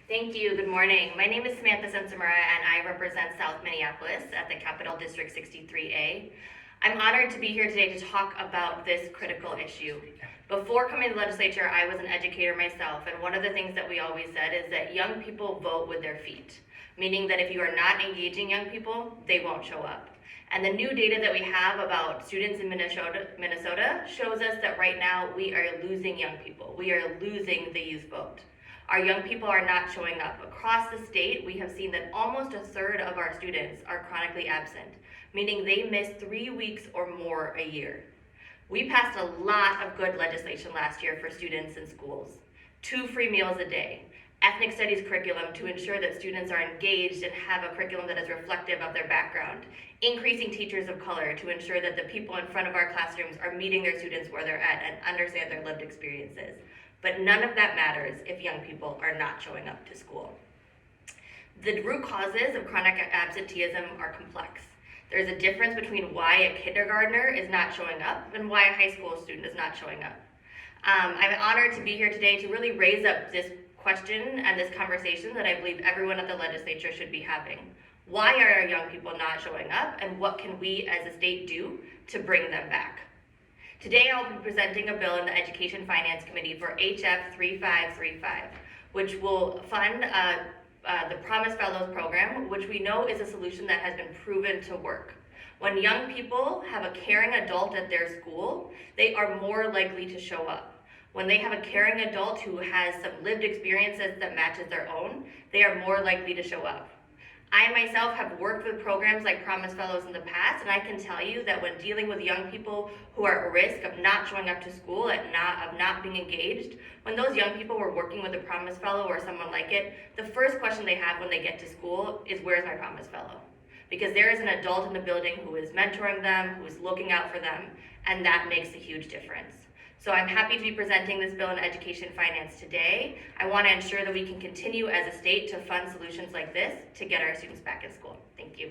Thank you. Good morning. My name is Samantha Sencer-Mura, and I represent South Minneapolis at the Capital District 63A. I'm honored to be here today to talk about this critical issue. Before coming to the legislature, I was an educator myself, and one of the things that we always said is that young people vote with their feet, meaning that if you are not engaging young people, they won't show up. And the new data that we have about students in Minnesota shows us that right now we are losing young people. We are losing the youth vote. Our young people are not showing up. Across the state, we have seen that almost a third of our students are chronically absent, meaning they miss 3 weeks or more a year. We passed a lot of good legislation last year for students in schools. 2 free meals a day, ethnic studies curriculum to ensure that students are engaged and have a curriculum that is reflective of their background, increasing teachers of color to ensure that the people in front of our classrooms are meeting their students where they're at and understand their lived experiences. But none of that matters if young people are not showing up to school. The root causes of chronic absenteeism are complex. There's a difference between why a kindergartner is not showing up and why a high school student is not showing up. I'm honored to be here today to really raise up this question and this conversation that I believe everyone at the legislature should be having. Why are our young people not showing up, and what can we as a state do to bring them back? Today I'll be presenting a bill in the Education Finance Committee for HF 3535, which will fund the Promise Fellows program, which we know is a solution that has been proven to work. When young people have a caring adult at their school, they are more likely to show up. When they have a caring adult who has some lived experiences that matches their own, they are more likely to show up. I myself have worked with programs like Promise Fellows in the past, and I can tell you that when dealing with young people who are at risk of not showing up to school, of not being engaged, when those young people were working with a Promise Fellow or someone like it, the first question they have when they get to school is, where's my Promise Fellow? Because there is an adult in the building who is mentoring them, who is looking out for them, and that makes a huge difference. So I'm happy to be presenting this bill in education finance today. I want to ensure that we can continue as a state to fund solutions like this to get our students back in school. Thank you.